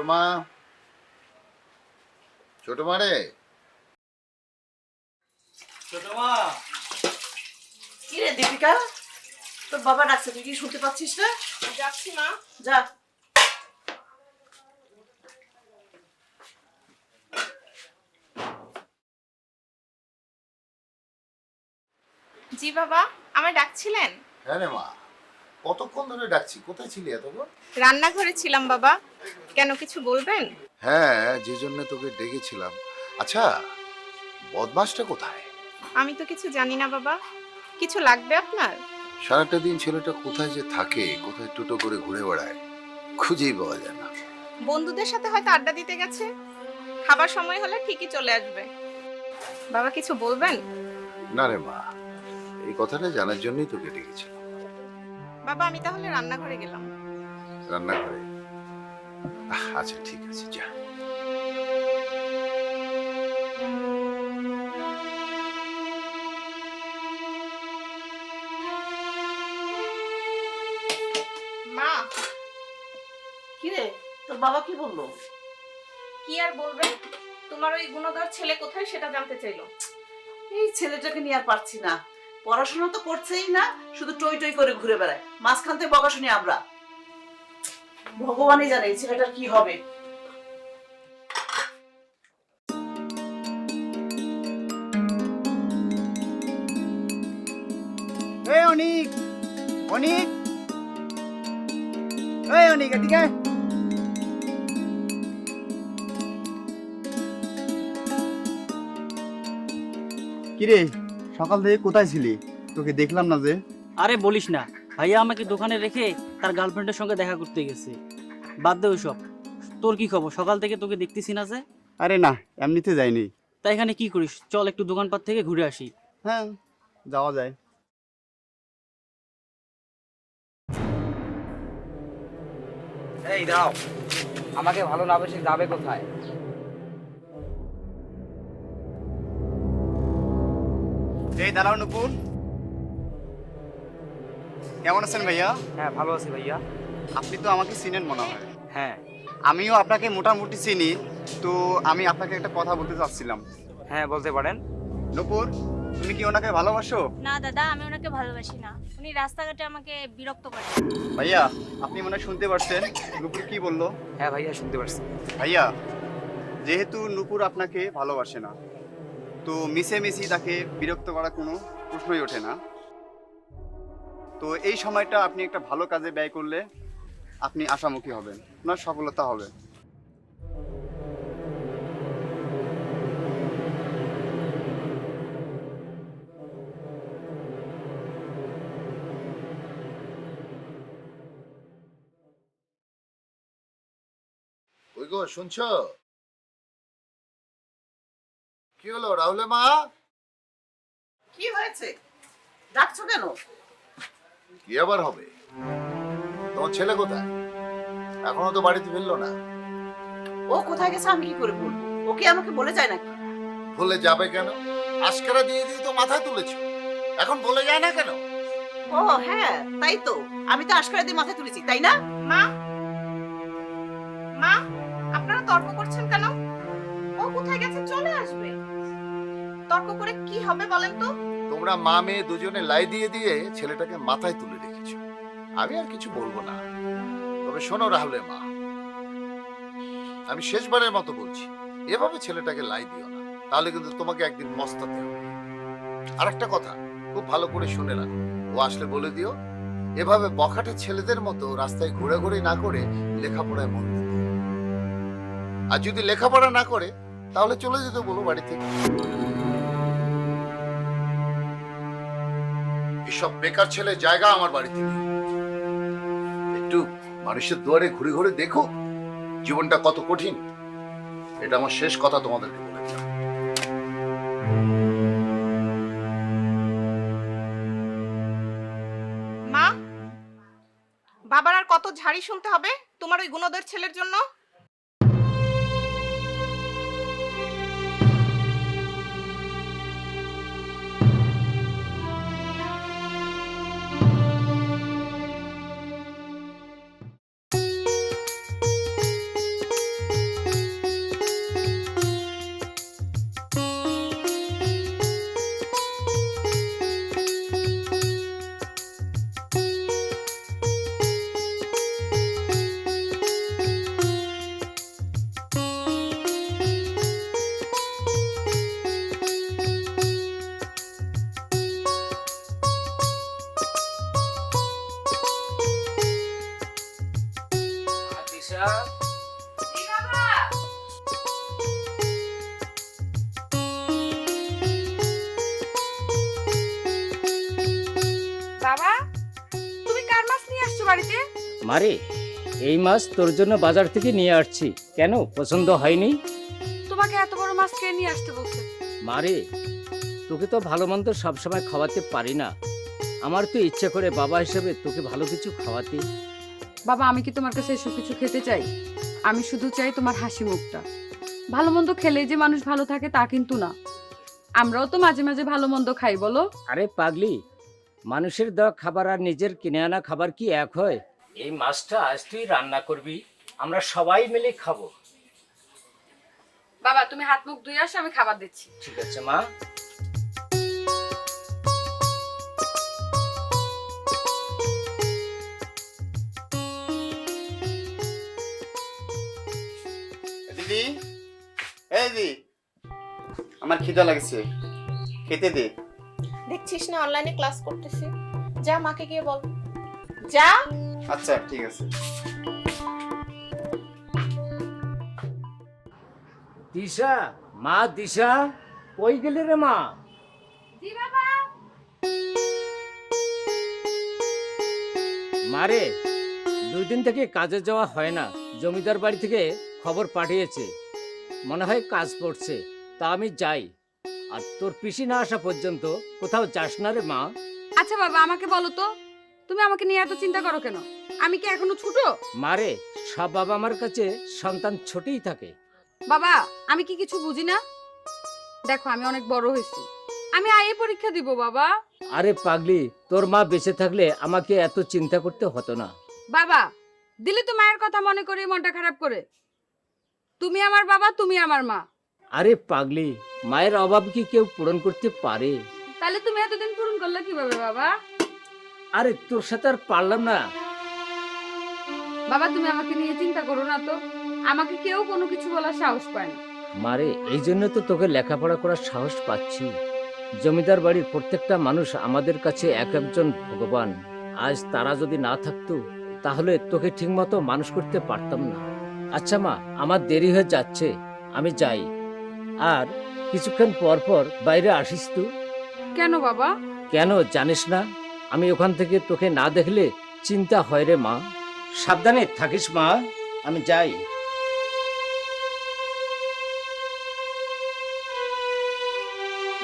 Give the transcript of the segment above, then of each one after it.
মা, ছোট মা রে। ছোট মা। কি রে দীপিকা, তোর বাবা ডাকছে, তুই কি শুনতে পাচ্ছিস না? যাচ্ছি মা। যা। জি বাবা, আমায় ডাকছিলেন? হ্যাঁ রে মা, কতক্ষণ ধরে ডাকছি, কোথায় ছিলি এতক্ষণ? রান্নাঘরে ছিলাম বাবা। কেন, কিছু বলবেন? হ্যাঁ, যে জন্য তোকে ডেকেছিলাম। আচ্ছা, বদমাসটা কোথায়? আমি তো কিছু জানি না বাবা। কিছু লাগবে আপনার? সারাটা দিন ছেলেটা কোথায় যে থাকে, কোথায় টোটো করে ঘুরে বেড়ায়, খুঁজেই পাওয়া যায় না। বন্ধুদের সাথে হয়তো আড্ডা দিতে গেছে। খাবার সময় হলে ঠিকই চলে আসবে। বাবা কিছু বলবেন? না রে মা, এই কথাটা জানার জন্যই তোকে ডেকেছিলাম। বাবা আমি তাহলে রান্নাঘরে গেলাম। রান্নাঘরে? আচ্ছা ঠিক আছে, যা। মা। কি রে, তোর বাবা কি বললো? কি আর বলবে, তোমার ওই গুণধর ছেলে কোথায় সেটা জানতে চাইলো। এই ছেলেটাকে নিয়ে আর পারছি না, পড়াশোনা তো করছেই না, শুধু টই টই করে ঘুরে বেড়ায়, মাঝখান থেকে বকা শুনি আমরা। ভগবানই জানে এই ছেলেটার কি হবে। এই অনিক, অনিক, এই অনিক এদিকে আয়। কিরে, সকাল থেকে কোথায় ছিলি? তোকে দেখলাম না যে। আরে বলিস না, ভাইয়া আমাকে দোকানে রেখে তার গার্লফ্রেন্ডের সঙ্গে দেখা করতে গেছে। বাদ দে ওইসব। তোর কি খবর? সকাল থেকে তোকে দেখতেছি না যে। আরে না, এমনিতে যাইনি। তাই এখানে কি করিস? চল একটু দোকানপাট থেকে ঘুরে আসি। হ্যাঁ, যাওয়া যায়। এই দাও, আমাকে ভালো না বেশি যাবে কোথায়? এই দাঁড়াও নুপুর, কেমন আছেন ভাইয়া? হ্যাঁ ভালো আছি ভাইয়া। আপনি তো আমাকে চিনেন মনে হয়। হ্যাঁ আমিও আপনাকে মোটামুটি চিনি। তো আমি আপনাকে একটা কথা বলতে চাচ্ছিলাম। হ্যাঁ বলতে পারেন। নুপুর, তুমি কি ওনাকে ভালোবাসো? না দাদা, আমি ওনাকে ভালোবাসি না। উনি রাস্তাঘাটে আমাকে বিরক্ত করে। ভাইয়া, আপনি মনে হয় শুনতে পারছেন নুপুর কি বললো? হ্যাঁ ভাইয়া শুনতে পারছি। ভাইয়া, যেহেতু নুপুর আপনাকে ভালোবাসে না, তো মিশি তাকে বিরক্ত করা কোনো প্রশ্নই ওঠে না। তো এই সময়টা আপনি একটা ভালো কাজে ব্যয় করলে আপনি আশামুখী হবেন, আপনার সফলতা হবে। ওই গো, শুনছো? কি হলো রাহুলের মা? কি হয়েছে, ডাকছো কেন? কি আবার হবে? তোমার ছেলে কোথায়? এখনো তো বাড়িতে ফিরলো না। ও কোথায় গেছে আমি কি করে বলবো? ওকে আমাকে বলে যায় নাকি? ভুলে যাবে কেন? আজকেরা দিয়ে দিয়ে তো মাথায় তুলেছো, এখন বলে যায় না কেন? ও হ্যাঁ, তাই তো, আমি তো আশকারা দিয়ে মাথায় তুলেছি, তাই না? মা, মা, আপনারা তর্ক করছেন কেন? ও কোথায় গেছে, চলে আসবে। তর্ক করে কি হবে বলেন তো? তোমরা মা মেয়ে দুজনে লাই দিয়ে দিয়ে ছেলেটাকে মাথায় তুলে রেখেছো। আমি আর কিছু বলবো না। তবে শোনো রাহুলের মা, আমি শেষবারের মতো বলছি, এভাবে ছেলেটাকে লাই দিও না, তাহলে কিন্তু তোমাকে একদিন পস্তাতে হবে। আর একটা কথা খুব ভালো করে শুনে রাখো, ও আসলে বলে দিও এভাবে বখাটে ছেলেদের মতো রাস্তায় ঘোরাঘুরি না করে লেখাপড়ায় মন দিতে। আর যদি লেখাপড়া না করে তাহলে চলে যেতে বলো বাড়ি থেকে। এসব বেকার ছেলে জায়গা আমার বাড়িতে নেই। একটু মানুষের দুয়ারে ঘুরে ঘুরে দেখো জীবনটা কত কঠিন। এটা আমার শেষ কথা তোমাদেরকে বলে দিলাম। মা, বাবার আর কত ঝাড়ি শুনতে হবে তোমার ওই গুণধর ছেলের জন্য? মারে, এই মাছ তোর জন্য বাজার থেকে নিয়ে আসছি। কেন, পছন্দ হয়নি? তোমাকে এত বড় মাছ কে নিয়ে আসতে বলছে? মারে, তোকে তো ভালো মন্দ সবসময় খাওয়াতে পারি না। আমার তো ইচ্ছে করে বাবা হিসেবে তোকে ভালো কিছু খাওয়াতে। বাবা, আমি কি তোমার কাছে এসব কিছু খেতে চাই? আমি শুধু চাই তোমার হাসি মুখটা। ভালো মন্দ খেলে যে মানুষ ভালো থাকে তা কিন্তু না। আমরাও তো মাঝে মাঝে ভালো মন্দ খাই, বলো? আরে পাগলি, মানুষের দেওয়া খাবার আর নিজের কিনে আনা খাবার কি এক হয়? এই মাছটা আজ তুই রান্না করবি, আমরা সবাই মিলে খাবো। বাবা, তুমি হাত মুখ ধুয়ে আসো, আমি খাবার দিচ্ছি। ঠিক আছে মা। দিদি, এই দিদি, আমার খিদা লাগছে, খেতে দে। দেখছিস না অনলাইনে ক্লাস করতেছি, যা মাকে গিয়ে বল। যা। আচ্ছা ঠিক আছে। দিশা, মা দিশা, কই গেলে রে মা? জি বাবা। মারে, 2 দিন থেকে কাজে যাওয়া হয় না। জমিদার বাড়ি থেকে খবর পাঠিয়েছে, মনে হয় কাজ পড়ছে, তা আমি যাই। আর তোর পিসি না আসা পর্যন্ত কোথাও যাস না রে মা। আচ্ছা বাবা, আমাকে বলো তো, তুমি আমাকে নিয়ে এত চিন্তা করো কেন? আমি কি এখনো ছোট? মারে, সব বাবা মার কাছে সন্তান ছোটই থাকে। বাবা, আমি কি কিছু বুঝি না? দেখো, আমি অনেক বড় হয়েছি, আমি আইএ পরীক্ষা দিব বাবা। আরে পাগলি, তোর মা বেঁচে থাকলে আমাকে এত চিন্তা করতে হতো না। বাবা, দিলে তো মায়ের কথা মনে করে মনটা খারাপ করে। তুমি আমার বাবা, তুমি আমার মা। আরে পাগলি, মায়ের অভাব কি কেউ পূরণ করতে পারে? তাহলে তুমি এতদিন পূরণ করলে কিভাবে বাবা? আরে তোর সাথে আর পারলাম না। বাবা, তুমি আমাকে নিয়ে চিন্তা করো না তো, আমাকে কেউ কোনো কিছু বলার সাহস পায় না। মারে, এই জন্য তো তোকে লেখাপড়া করার সাহস পাচ্ছি। জমিদার বাড়ির প্রত্যেকটা মানুষ আমাদের কাছে এক একজন ভগবান। আজ তারা যদি না থাকতো তাহলে তোকে ঠিকমতো মানুষ করতে পারতাম না। আচ্ছা মা, আমার দেরি হয়ে যাচ্ছে, আমি যাই। আর কিছুক্ষণ পর পর বাইরে আসিস তুই। কেন বাবা? কেন জানিস না? আমি ওখান থেকে তোকে না দেখলে চিন্তা হয় রে মা। সাবধানে থাকিস মা, আমি যাই।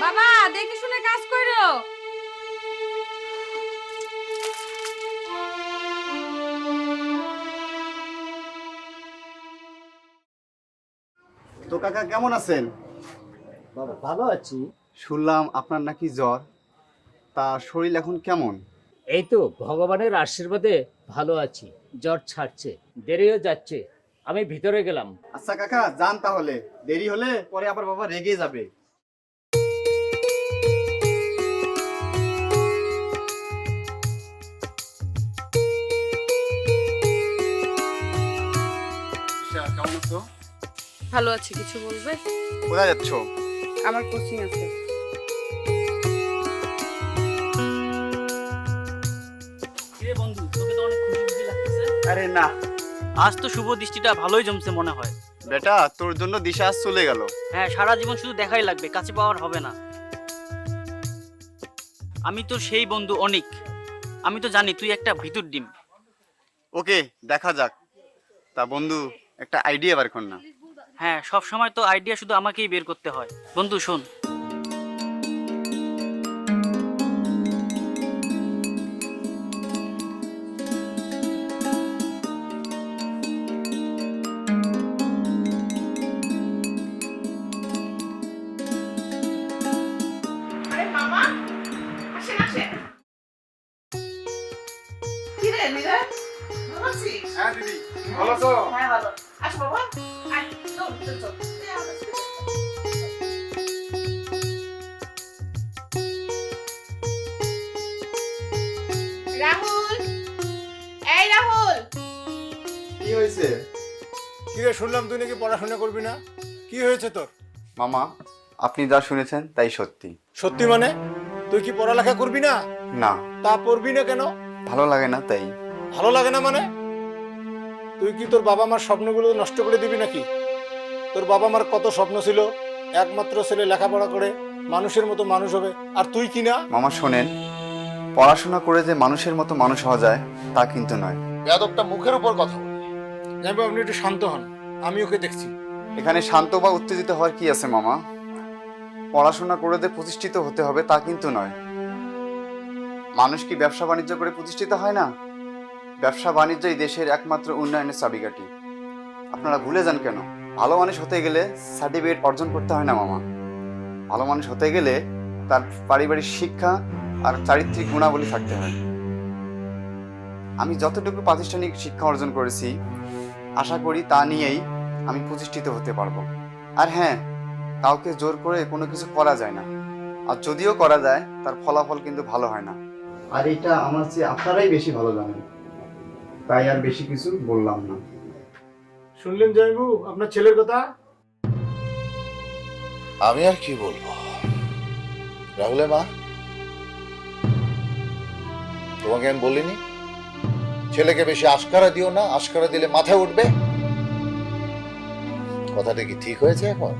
বাবা, দেখে শুনে কাজ করো। তো কাকা কেমন আছেন? বাবা ভালো আছি। শুনলাম আপনার নাকি জ্বর, তা শরীর এখন কেমন? এই তো ভগবানের আশীর্বাদে ভালো আছি, জ্বর ছাড়ছে। দেরি হয়ে যাচ্ছে, আমি ভিতরে গেলাম। আচ্ছা কাকা, যান তাহলে, দেরি হলে পরে আবার বাবা রেগে যাবে। কেমন আছো? ভালো আছি, কিছু বলবে? কোথায় যাচ্ছ? আমার কোচিং আছে। কিরে বন্ধু, তোকে তো অনেক খুশি খুশি লাগতেছে। আরে না আজ তো শুভ দৃষ্টিটা ভালোই জমছে মনে হয়। বেটা, তোর জন্য দিশা আজ চলে গেল। হ্যাঁ, সারা জীবন শুধু দেখাই লাগবে, কাছে পাওয়ার হবে না। আমি তো সেই বন্ধু অনিক, আমি তো জানি তুই একটা ভিতর ডিম। ওকে, দেখা যাক। তা বন্ধু, একটা আইডিয়া বার কর না। হ্যাঁ, সব সময় তো আইডিয়া শুধু আমাকেই বের করতে হয়। বন্ধু শোন, আরে মামা, আসেন আসেন। কি রে নীরা, ভালো আছিস? হ্যাঁ দিদি, ভালো আছো? হ্যাঁ ভালো। আসো বাবা, আয়, চল চল চল। এই আমার সাথে। রাহুল, এই রাহুল। কি হয়েছে? কিরে, শুনলাম তুই নাকি পড়াশোনা করবি না, কি হয়েছে তোর? মামা, আপনি যা শুনেছেন তাই সত্যি। সত্যি মানে? তুই কি পড়ালেখা করবি না? না। তা পড়বি না কেন? ভালো লাগে না তাই। ভালো লাগে না মানে? তুই কি তোর বাবা মার স্বপ্নগুলো নষ্ট করে দিবি নাকি? তোর বাবা মার কত স্বপ্ন ছিল, একমাত্র ছেলে লেখাপড়া করে মানুষের মতো মানুষ হবে, আর তুই কি না? মামা শোনেন, পড়াশোনা করে যে মানুষের মতো মানুষ হওয়া যায় তা কিন্তু নয়। বেয়াদবটা মুখের উপর কথা বলে। জামাইবাবু আপনি একটু শান্ত হন, আমি ওকে দেখছি। এখানে শান্ত বা উত্তেজিত হওয়ার কি আছে মামা? পড়াশোনা করে যে প্রতিষ্ঠিত হতে হবে তা কিন্তু নয়। মানুষ কি ব্যবসা বাণিজ্য করে প্রতিষ্ঠিত হয় না? ব্যবসা বাণিজ্যই দেশের একমাত্র উন্নয়নের চাবিকাঠি। আপনারা ভুলে যান কেন? ভালো মানুষ হতে গেলে সার্টিফিকেট অর্জন করতে হয় না মামা। ভালো মানুষ হতে গেলে তার পারিবারিক শিক্ষা আর চারিত্রিক গুণাবলী থাকতে হয়। আমি যতটুকু প্রাতিষ্ঠানিক শিক্ষা অর্জন করেছি, আশা করি তা নিয়েই আমি প্রতিষ্ঠিত হতে পারবো। আর হ্যাঁ, কাউকে জোর করে কোনো কিছু করা যায় না, আর যদিও করা যায় তার ফলাফল কিন্তু ভালো হয় না। আর এটা আমার চেয়ে আপনারাই বেশি ভালো জানেন, তাই আর বেশি কিছু বললাম না। শুনলেন জামাইবাবু আপনার ছেলের কথা? আমি আর কি বলবো? রাহুলের মা, তোমাকে আমি বলিনি ছেলেকে বেশি আশকারা দিও না, আশকারা দিলে মাথায় উঠবে? কথাটা কি ঠিক হয়েছে এখন?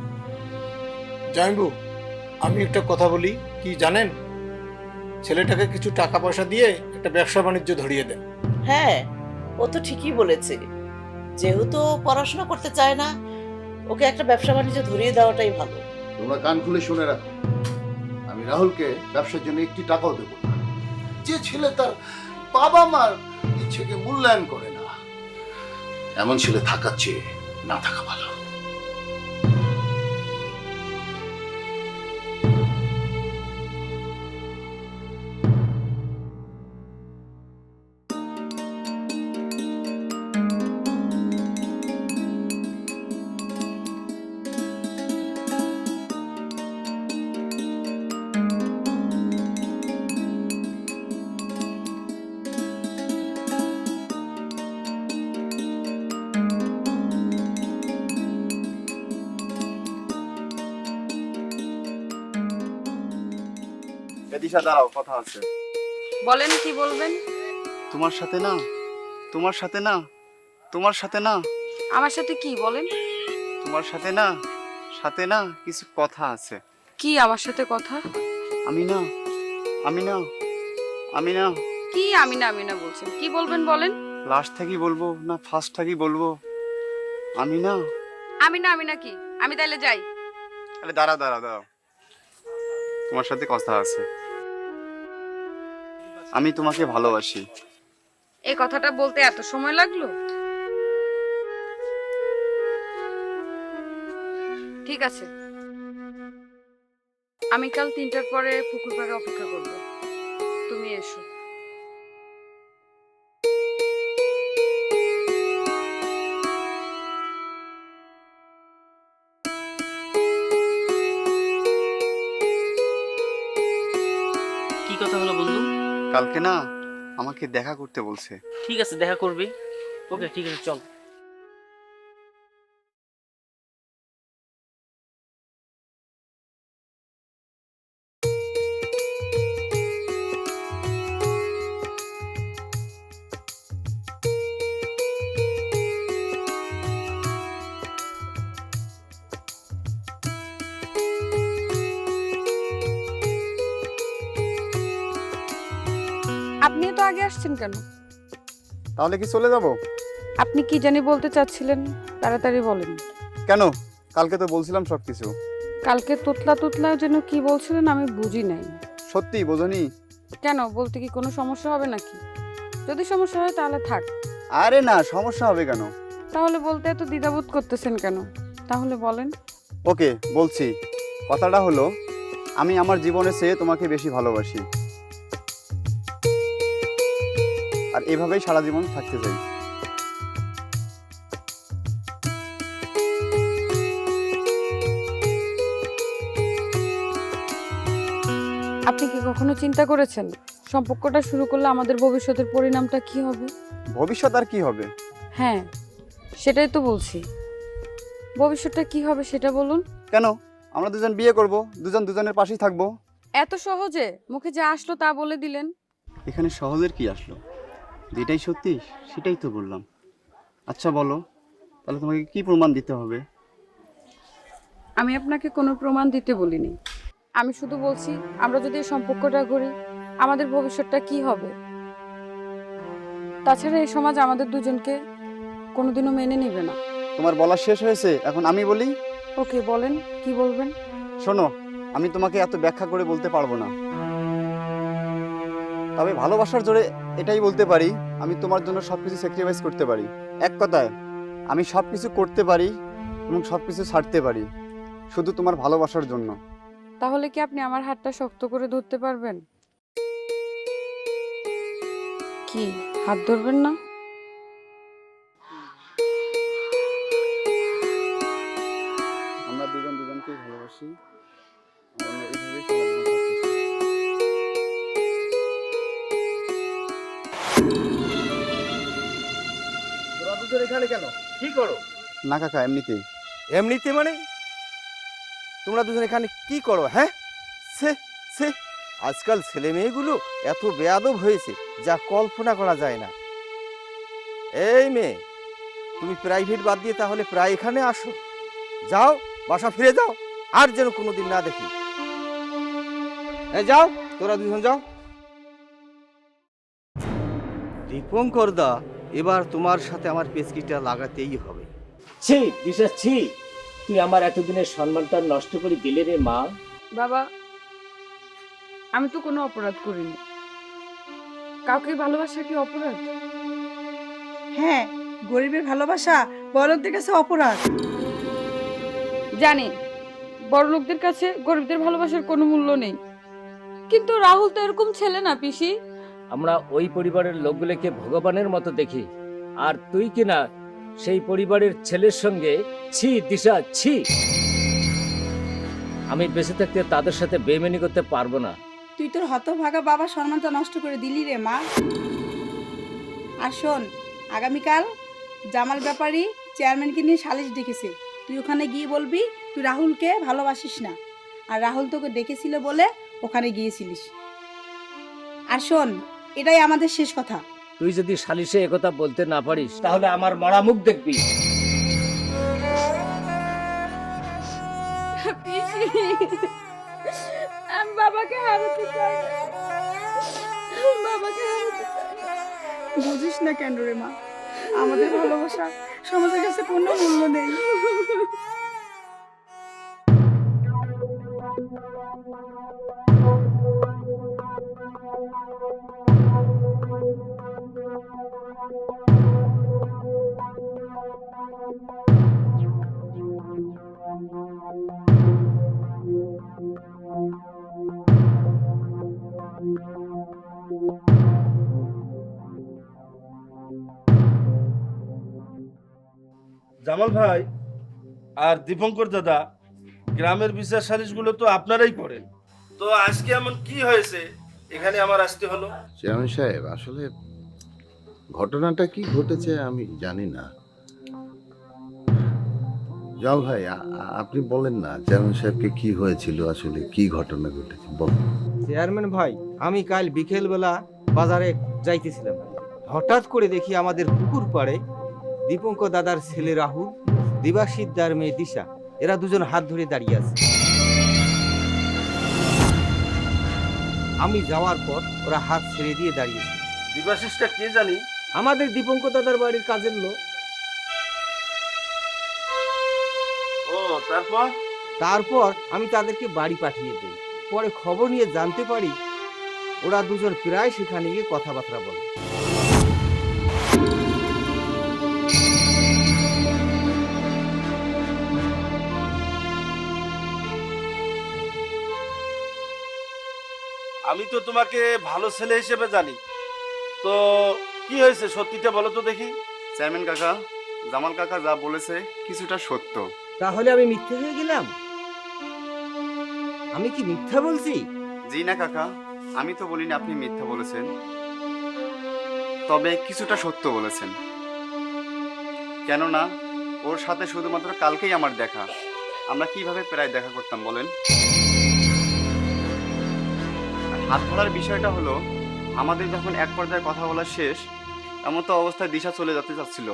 জামাইবাবু আমি একটা কথা বলি, কি জানেন, ছেলেটাকে কিছু টাকা পয়সা দিয়ে একটা ব্যবসা বাণিজ্য ধরিয়ে দেন। হ্যাঁ, ও তো ঠিকই বলেছে। যেহেতু ও পড়াশোনা করতে চায় না, ওকে একটা ব্যবসা বাণিজ্য ধরিয়ে দেওয়াটাই ভালো। তোমরা কান খুলে শুনে রাখো, আমি রাহুলকে ব্যবসার জন্য একটি টাকাও দেবো না। যে ছেলে তার বাবা মার ইচ্ছেকে মূল্যায়ন করে না, এমন ছেলে থাকার চেয়ে না থাকা ভালো। এদিশা দাঁড়াও, কথা আছে। বলেন কি বলবেন? তোমার সাথে না, তোমার সাথে না, তোমার সাথে না, আমার সাথে কি বলেন? তোমার সাথে না কিছু কথা আছে। কি আমার সাথে কথা? আমি না, আমি না, আমি না। কি আমি না বলছেন? কি বলবেন বলেন? লাস্ট থেকে বলবো না ফার্স্ট থেকে বলবো? আমি না। আমি না কি? আমি তাইলে যাই। আরে দাঁড়াও দাঁড়াও দাঁড়াও, তোমার সাথে কথা আছে। আমি তোমাকে ভালোবাসি। এই কথাটা বলতে এত সময় লাগলো? ঠিক আছে, আমি কাল 3টার পরে পুকুর পাড়ে অপেক্ষা করব, তুমি এসো। কি কথা হলো বন্ধু? কালকে না আমাকে দেখা করতে বলছে। ঠিক আছে, দেখা করবি। ওকে ঠিক আছে, চল। আপনি তো আগে আসছেন কেন? তাহলে কি চলে যাব? আপনি কি জানি বলতে চাচ্ছিলেন, তাড়াতাড়ি বলেন। কেন? কালকে তো বলছিলাম সবকিছু। কালকে তুতলা যেন কি বলছিলেন আমি বুঝি নাই। সত্যি বোঝনি? কেন, বলতে কি কোনো সমস্যা হবে নাকি? যদি সমস্যা হয় তাহলে থাক। আরে না, সমস্যা হবে কেন? তাহলে বলতে এত দ্বিধাবোধ করতেছেন কেন? তাহলে বলেন। ওকে বলছি, কথাটা হলো আমি আমার জীবনের চেয়ে তোমাকে বেশি ভালোবাসি, আর এভাবেই সারা জীবন থাকতে চাই। আপনি কি কখনো চিন্তা করেছেন সম্পর্কটা শুরু করলে আমাদের ভবিষ্যতের পরিণামটা কি হবে? ভবিষ্যৎ আর কি হবে? হ্যাঁ, সেটাই তো বলছি। ভবিষ্যৎটা কি হবে সেটা বলুন। কেন? আমরা দুজন বিয়ে করব, দুজন দুজনের পাশেই থাকবো। এত সহজে মুখে যা আসলো তা বলে দিলেন। এখানে সহজের কি আসলো? যেটাই সত্যি সেটাই তো বললাম। আচ্ছা বলো, তাহলে তোমাকে কি প্রমাণ দিতে হবে? আমি আপনাকে কোনো প্রমাণ দিতে বলিনি, আমি শুধু বলছি আমরা যদি এই সম্পর্কটা করি আমাদের ভবিষ্যৎটা কি হবে। তাছাড়া এই সমাজ আমাদের দুজনকে কোনোদিনও মেনে নেবে না। তোমার বলা শেষ হয়েছে, এখন আমি বলি। ওকে, বলেন, কি বলবেন? শোনো, আমি তোমাকে এত ব্যাখ্যা করে বলতে পারবো না, তবে ভালোবাসার জোরে এটাই বলতে পারি, আমি তোমার জন্য সবকিছু স্যাক্রিফাইস করতে পারি। এক কথায়, আমি সবকিছু করতে পারি এবং সবকিছু ছাড়তে পারি শুধু তোমার ভালোবাসার জন্য। তাহলে কি আপনি আমার হাতটা শক্ত করে ধরতে পারবেন? কি, হাত ধরবেন না? আমরা দুজন দুজনকে ভালোবাসি, আমরা এইভাবেই সারা জীবন থাকতে চাই। তোরা দুজন এখানে কেন? কি করো? না কাকা, এমনিতেই। এমনিতে মানে? তোমরা দুজন এখানে কি করো? হ্যাঁ, সে সে আজকাল ছেলে মেয়েগুলো এত বেয়াদব হয়েছে যা কল্পনা করা যায় না। এই মেয়ে, তুমি প্রাইভেট বাদ দিয়ে তাহলে প্রায় এখানে আসো। যাও, বাসা ফিরে যাও, আর যেন কোনোদিন না দেখি। যাও, তোরা দুজন যাও। দীপঙ্কর দা, এবার তোমার সাথে আমার পেচকিটা লাগাতেই হবে। ছি দিশা, ছি, তুই আমার এতদিনের সম্মানটা নষ্ট করে দিলে রে মা। বাবা, আমি তো কোনো অপরাধ করিনি। কাউকে ভালোবাসা কি অপরাধ? হ্যাঁ, গরিবের ভালোবাসা বড়দের কাছে অপরাধ। জানি বড় লোকদের কাছে গরিবদের ভালোবাসার কোনো মূল্য নেই, কিন্তু রাহুল তো এরকম ছেলে না পিসি। আমরা ওই পরিবারের লোকগুলোকে ভগবানের মতো দেখি, আর তুই কিনা সেই পরিবারের ছেলের সঙ্গে। ছি দিশা, ছি। আমি বেঁচে থাকতে তাদের সাথে বেইমানি করতে পারবো না। তুই তোর হতভাগা বাবার সম্মানটা নষ্ট করে দিলি রে মা। আর শোন, আগামীকাল জামাল ব্যাপারী চেয়ারম্যানকে নিয়ে সালিশ ডেকেছে। তুই ওখানে গিয়ে বলবি তুই রাহুলকে ভালোবাসিস না, আর রাহুল তোকে ডেকেছিল বলে ওখানে গিয়েছিলিস। আর শোন, এটাই আমাদের শেষ কথা। তুই যদি সালিশে একথা বলতে না পারিস তাহলে আমার মরা মুখ দেখবি। পিসি, আমি বাবাকে হারাতে চাই না। বাবাকে হারাতে চাই না। বুঝিস না কেন রে মা, আমাদের ভালোবাসা সমাজের কাছে কোনো মূল্য নেই। জামাল ভাই আর দীপঙ্কর দাদা, গ্রামের বিচার সালিশগুলো তো আপনারাই করেন, তো আজকে এমন কি হয়েছে এখানে আমার আসতে হলো? চেয়ারম্যান সাহেব, আসলে ঘটনাটা কি ঘটেছে আমি জানি না। জামাল ভাই, আপনি বলেন না চেয়ারম্যান সাহেবকে কি হয়েছিল, আসলে কি ঘটনা ঘটেছে বলেন। চেয়ারম্যান ভাই, আমি কাল বিকেলবেলা বাজারে যাইতেছিলাম, হঠাৎ করে দেখি আমাদের পুকুর পাড়ে দীপঙ্কর দাদার ছেলে রাহুল, দিবাশিদ্দার মেয়ে দিশা, এরা দুজন হাত ধরে দাঁড়িয়ে আছে। আমি যাওয়ার পর ওরা হাত ছেড়ে দিয়ে দাঁড়িয়েছে। দিবাশিসটা কে জানি? আমাদের দীপঙ্কর দাদার বাড়ির কাজের লোক। ও, তারপর? তারপর আমি তাদেরকে বাড়ি পাঠিয়ে দিই। পরে খবর নিয়ে জানতে পারি ওরা দুজন প্রায় সেখানে গিয়ে কথাবার্তা বলে। আমি তো তোমাকে ভালো ছেলে হিসেবে জানি, তো কি হয়েছে সত্যিটা বলো তো দেখি। চেয়ারম্যান কাকা, জামাল কাকা যা বলেছে কিছুটা সত্য। তাহলে আমি মিথ্যে হয়ে গেলাম? আমি কি মিথ্যা বলছি? জি না কাকা, আমি তো বলিনি আপনি মিথ্যা বলেছেন, তবে কিছুটা সত্য বলেছেন। কেননা ওর সাথে শুধুমাত্র কালকেই আমার দেখা, আমরা কিভাবে প্রায় দেখা করতাম বলেন। হাত ধরার বিষয়টা হলো, আমাদের যখন এক পর্যায়ে কথা বলা শেষ, এমন তো অবস্থায় দিশা চলে যেতে চাচ্ছিল,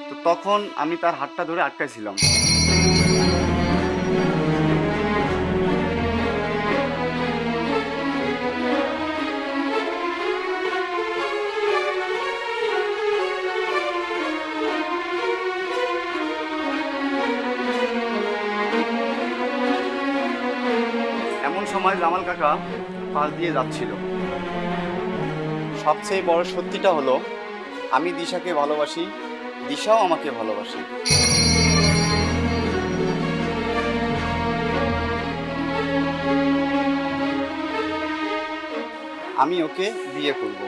তো তখন আমি তার হাতটা ধরে আটকাইছিলাম। সময় জামাল কাকা পাশ দিয়ে যাচ্ছিল। সবচেয়ে বড় সত্যিটা হলো আমি দিশাকে ভালোবাসি, দিশাও আমাকে ভালোবাসে। আমি ওকে বিয়ে করব।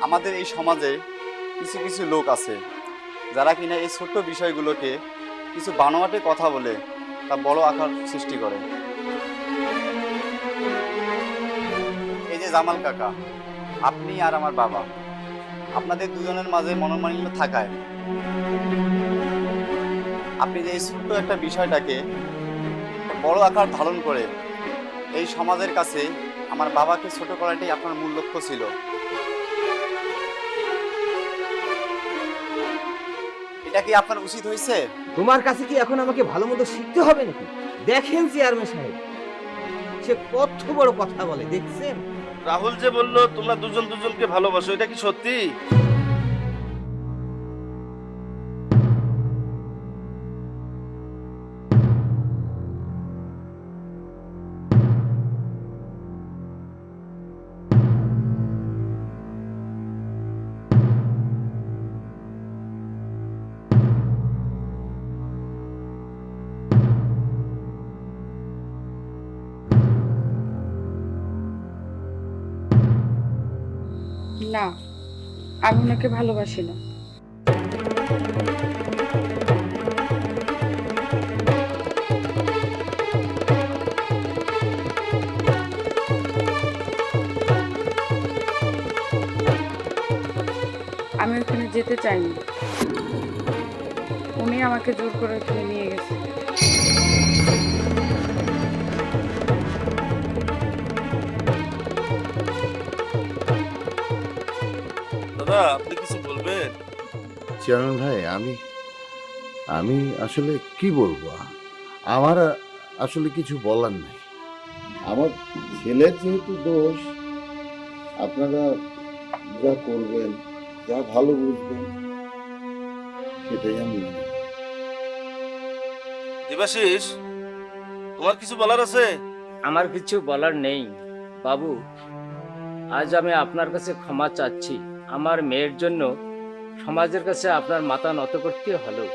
আমাদের এই সমাজে কিছু কিছু লোক আছে যারা কিনা এই ছোট্ট বিষয়গুলোকে কিছু বানোয়াটে কথা বলে তা বড় আকার সৃষ্টি করে। এই যে জামাল কাকা, আপনি আর আমার বাবা, আপনাদের দুজনের মাঝে মনোমালিন্য থাকায় আপনি যে এই ছোট্ট একটা বিষয়টাকে বড় আকার ধারণ করে এই সমাজের কাছে আমার বাবাকে ছোট করাটাই আপনার মূল লক্ষ্য ছিল। এটা কি আপনার উচিত হয়েছে? তোমার কাছে কি এখন আমাকে ভালো মতো শিখতে হবে নাকি? দেখেন চেয়ারম্যান সাহেব, সে কত বড় কথা বলে, দেখছেন? রাহুল যে বললো তোমরা দুজন দুজনকে ভালোবাসো, এটা কি সত্যি? না, আমি ওনাকে ভালোবাসি না। আমি ওখানে যেতে চাইনি, উনি আমাকে জোর করে ওখানে নিয়ে গেছে। দাদা, আপনি কিছু বলবেন? চেয়ারম্যান ভাই, আমি আসলে কি বলবো, আমার আসলে কিছু বলার নাই। আমার ছেলের যেহেতু দোষ, আপনারা যা করবেন, যা ভালো বুঝবেন, সেটাই আমি মেনে নেব। দেবাশিস, তোমার কিছু বলার আছে? আমার কিছু বলার নেই বাবু। আজ আমি আপনার কাছে ক্ষমা চাচ্ছি। আমার মেয়ের জন্য সমাজের কাছে আপনার মাথা নত করতে হলো,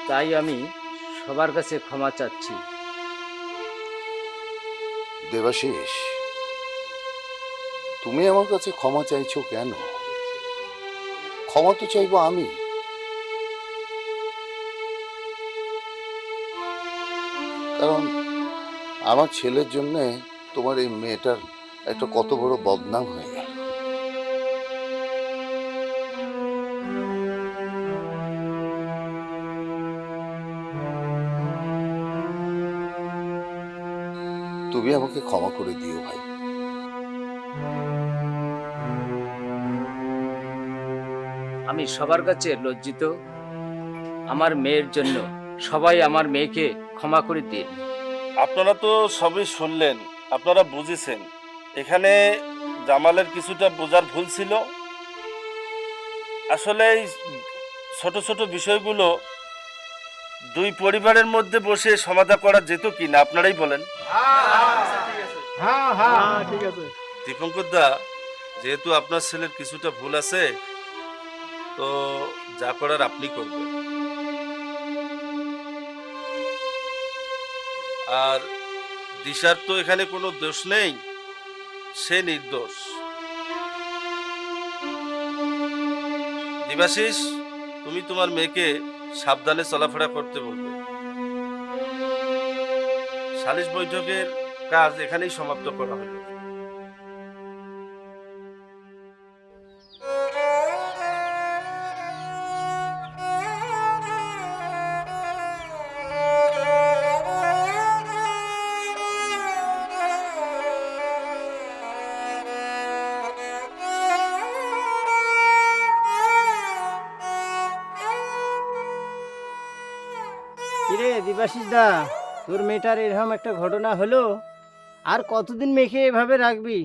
তাই আমি সবার কাছে ক্ষমা চাচ্ছি। দেবাশিস, তুমি আমার কাছে ক্ষমা চাইছো কেন? ক্ষমা তো চাইবো আমি। কারণ আমার ছেলের জন্য তোমার এই মেয়েটার একটা কত বড় বদনাম হয়ে গেল। তুমি আমাকে ক্ষমা করে দিও ভাই। আমি সবার কাছে লজ্জিত। আমার মেয়ের জন্য সবাই আমার মেয়েকে ক্ষমা করে দিন। আপনারা তো সবই শুনলেন, আপনারা বুঝেছেন। এখানে জামালের কিছুটা বোঝার ভুল ছিল। আসলে এই ছোট ছোট বিষয়গুলো দুই পরিবারের মধ্যে বসে সমাধান করা যেত কি না, আপনারাই বলেন। ঠিক আছে। দীপঙ্কর দা, যেহেতু আপনার ছেলের কিছুটা ভুল আছে, তো যা করার আপনি করবেন। আর দিশার তো এখানে কোনো দোষ নেই, সে নির্দোষ। দিবাশিস, তুমি তোমার মেয়েকে সাবধানে চলাফেরা করতে বলবে। সালিশ বৈঠকের কাজ এখানেই সমাপ্ত করা হলো। কিরে দিবাশিস দা, তোর মেয়েটার এরকম একটা ঘটনা হলো, আর কতদিন মেয়েকে এভাবে রাখবি?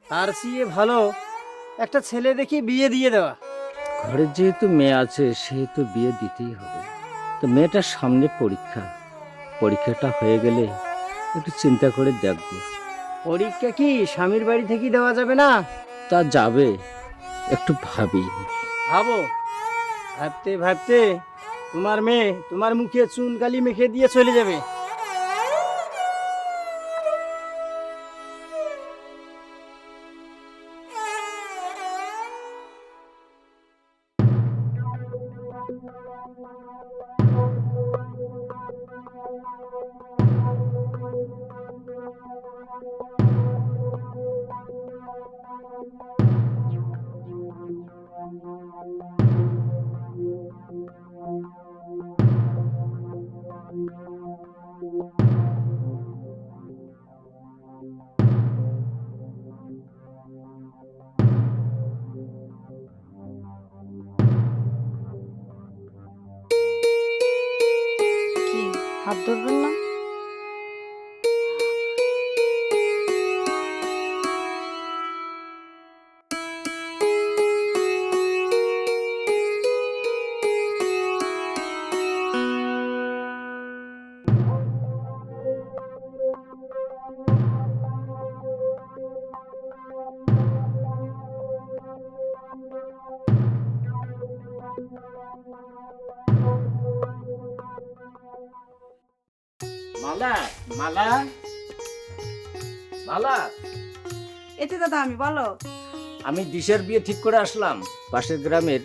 তার চেয়ে ভালো একটা ছেলে দেখি বিয়ে দিয়ে দেওয়া। ঘরে যেহেতু মেয়ে আছে সেহেতু বিয়ে দিতেই হবে। তো মেয়েটার সামনে পরীক্ষা, পরীক্ষাটা হয়ে গেলে একটু চিন্তা করে দেখবো। পরীক্ষা কি স্বামীর বাড়ি থেকে দেওয়া যাবে না? তা যাবে, একটু ভাবি। ভাবো, ভাবতে ভাবতে তোমার মেয়ে তোমার মুখে চুন কালি মেখে দিয়ে চলে যাবে। কি হাত ধরবেন না? মালা, মালা, মালা। এতে দাদা আমি বলো। আমি দিশার বিয়ে ঠিক করে আসলাম পাশের গ্রামের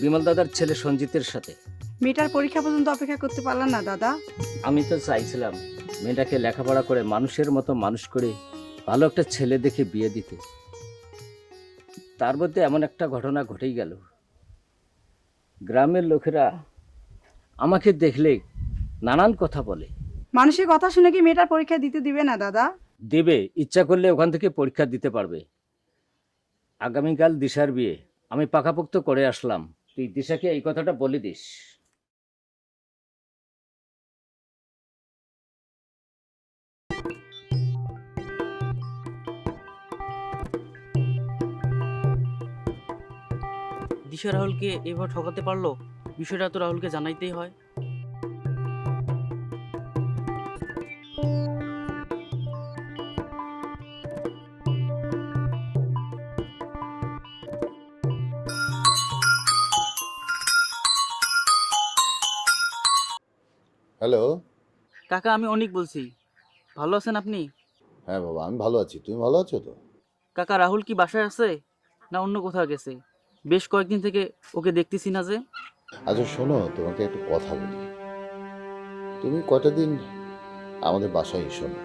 বিমল দাদার ছেলে সঞ্জিতের সাথে। মেয়েটার পরীক্ষা পর্যন্ত অপেক্ষা করতে পারলাম না দাদা। আমি তো চাইছিলাম মেয়েটাকে লেখাপড়া করে মানুষের মতো মানুষ করে ভালো একটা ছেলে দেখে বিয়ে দিতে। তার মধ্যে এমন একটা ঘটনা ঘটেই গেল। গ্রামের লোকেরা আমাকে দেখলে নানান কথা বলে। মানুষের কথা শুনে কি মেয়েটার পরীক্ষা দিতে দিবে না দাদা? দেবে, ইচ্ছা করলে ওখান থেকে পরীক্ষা দিতে পারবে। আগামীকাল দিশার বিয়ে আমি পাকাপোক্ত করে আসলাম, তুই দিশাকে এই কথাটা বলে দিস। দিশা রাহুলকে এবার ঠকাতে পারলো, বিষয়টা তো রাহুলকে জানাইতেই হয়। হ্যালো। কাকা, আমি অনেক বলছি, ভালো আছেন আপনি? হ্যাঁ বাবা, আমি ভালো আছি। তুমি ভালো আছো তো? কাকা, রাহুল কি বাসায় আছে না অন্য কোথাও গেছে? বেশ কয়েকদিন থেকে ওকে দেখতেছি না যে। আচ্ছা শোনো, তোমাকে একটা কথা বলি। তুমি কয়টা দিন আমাদের বাসায় এসো না,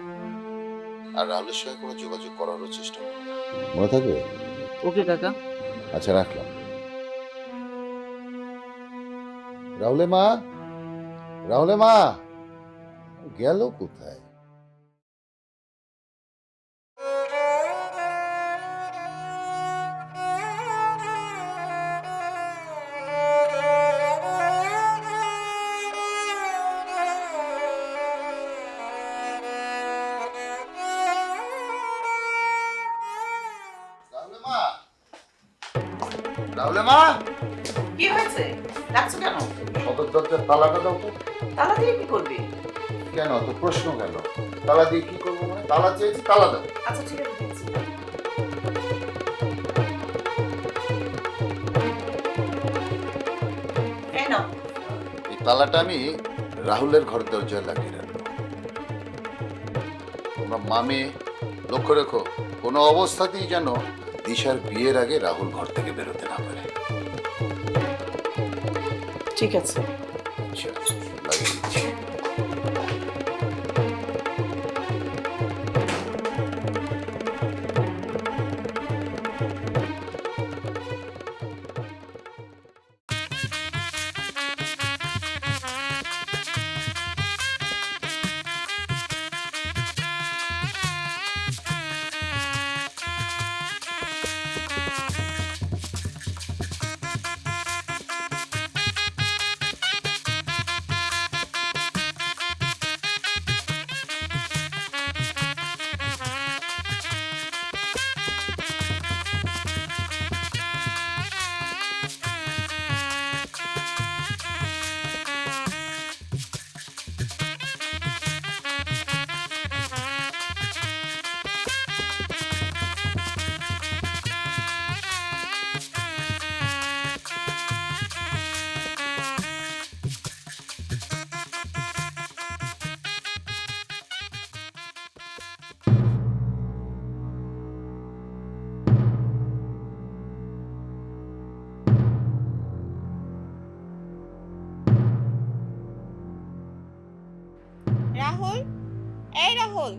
আর রাহুলের সঙ্গে কোনো যোগাযোগ করারও চেষ্টা করো, মনে থাকবে? ওকে কাকা। আচ্ছা, রাখলাম। রাহুলে মা, রাহুলে মা গেল কোথায়? রাহুলে মা, কি হয়েছে? ডাকছো কেন? সদর দরজার তালাটা দাও তো। তালা দিয়ে কি করবি? কেন তো প্রশ্ন কেন? তালা দিয়ে কি করবো? মানে তালা চেয়েছি, তালা দাও। আচ্ছা ঠিক আছে, দিচ্ছি। এই নাও। এই তালাটা আমি রাহুলের ঘর দরজায় লাগিয়ে রাখবো। তোমরা মামে লক্ষ্য রেখো, কোনো অবস্থাতেই যেন দিশার বিয়ের আগে রাহুল ঘর থেকে বেরোতে না পারে। ঠিক আছে। আচ্ছা, লাগিয়ে দিচ্ছি। রাহুল, এই রাহুল,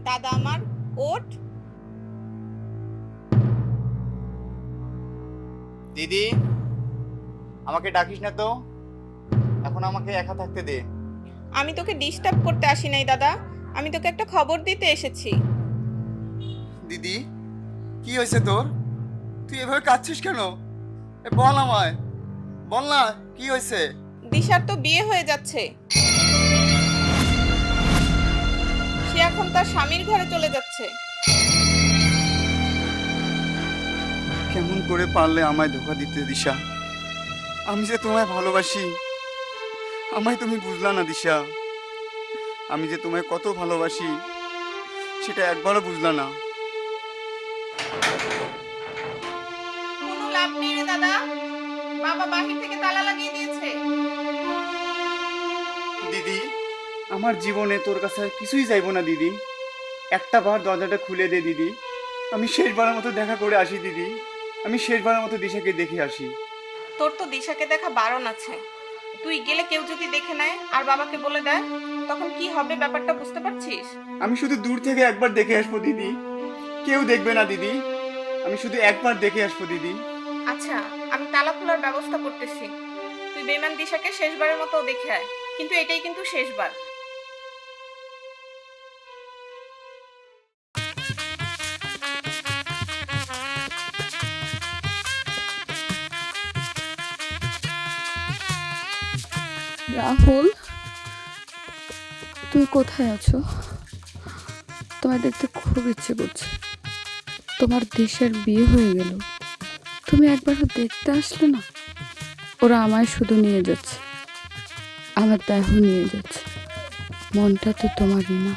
দাদা আমার, ওঠ। দিদি, আমাকে ডাকিস না তো, এখন আমাকে একা থাকতে দে। আমি তোকে ডিস্টার্ব করতে আসি নাই দাদা, আমি তোকে একটা খবর দিতে এসেছি। দিদি, কি হয়েছে তোর? তুই এভাবে কাঁদছিস কেন? বল আমায়, বল না কি হয়েছে? দিশার তো বিয়ে হয়ে যাচ্ছে, সে এখন তার স্বামীর ঘরে চলে যাচ্ছে। কেমন করে পারলে আমায় ধোকা দিতে দিশা? আমি যে তোমায় ভালোবাসি, আমায় তুমি বুঝলা না দিশা। আমি যে তোমায় কত ভালোবাসি সেটা একবারও বুঝলা না। কোনো লাভ নেই রে দাদা, বাবা বাহির থেকে তালা লাগিয়ে দিয়েছে। দিদি, আমার জীবনে তোর কাছে আর কিছুই চাইবো না দিদি। একটা বার দরজাটা খুলে দে দিদি, আমি শেষবারের মতো দেখা করে আসি দিদি। আমি শেষবারের মতো দিশাকে দেখে আসি। তোর তো দিশাকে দেখা বারণ আছে, তুই গেলে কেউ যদি দেখে নেয় আর বাবাকে বলে দেয়, তখন কি হবে ব্যাপারটা বুঝতে পারছিস? আমি শুধু দূর থেকে একবার দেখে আসবো দিদি, কেউ দেখবে না দিদি। আমি শুধু একবার দেখে আসবো দিদি। আচ্ছা, আমি তালা খোলার ব্যবস্থা করতেছি, তুই বেমান দিশাকে শেষবারের মতো দেখে আয়, কিন্তু এটাই কিন্তু শেষবার। রাহুল, তুমি কোথায় আছো? তোমায় দেখতে খুব ইচ্ছে করছে। তোমার দেশের বিয়ে হয়ে গেল, তুমি একবারও দেখতে আসলে না? ওরা আমায় শুধু নিয়ে যাচ্ছে, আমার দেহ নিয়ে যাচ্ছে, মনটা তো তোমারই না।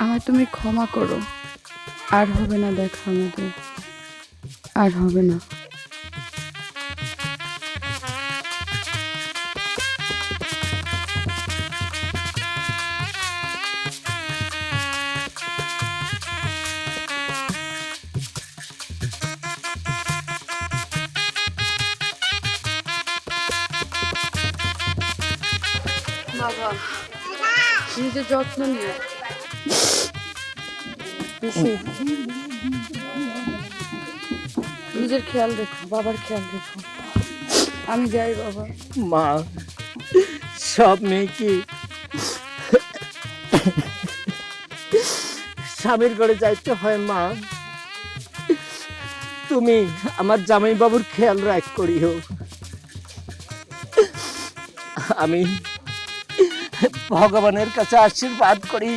আমায় তুমি ক্ষমা করো, আর হবে না দেখা আমাদের, আর হবে না। বাবা, নিজের যত্ন নিও। নিজের খেয়াল রেখো, বাবার খেয়াল রেখো। আমি যাই বাবা। মা, সব মেয়ে কি স্বামীর ঘরে যাইতে হয়? মা, তুমি আমার জামাই বাবুর খেয়াল রাখ করিও। আমি ভগবানের কাছে আশীর্বাদ করি।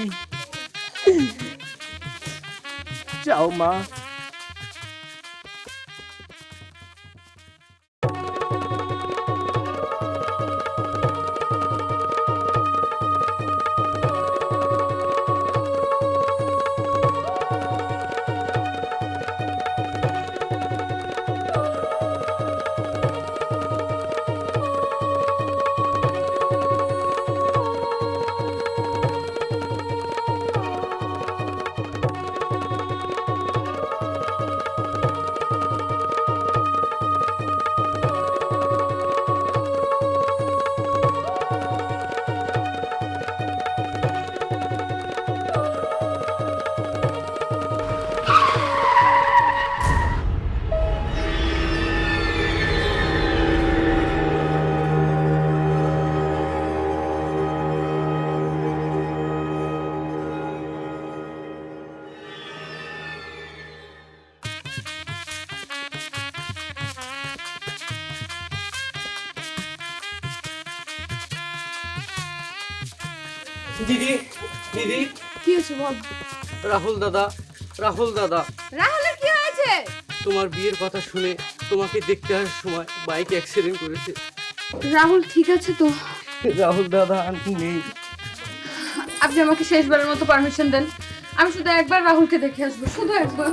যাও মা। দিদি, দিদি, কি হয়েছে বল? রাহুল দাদা, রাহুল দাদা, রাহুলের কি হয়েছে? তোমার বিয়ের কথা শুনে তোমাকে দেখতে আসার সময় বাইক অ্যাক্সিডেন্ট করেছে। রাহুল ঠিক আছে তো? রাহুল দাদা নেই। আপনি আমাকে শেষবারের মতো পারমিশন দেন, আমি শুধু একবার রাহুলকে দেখে আসবো, শুধু একবার।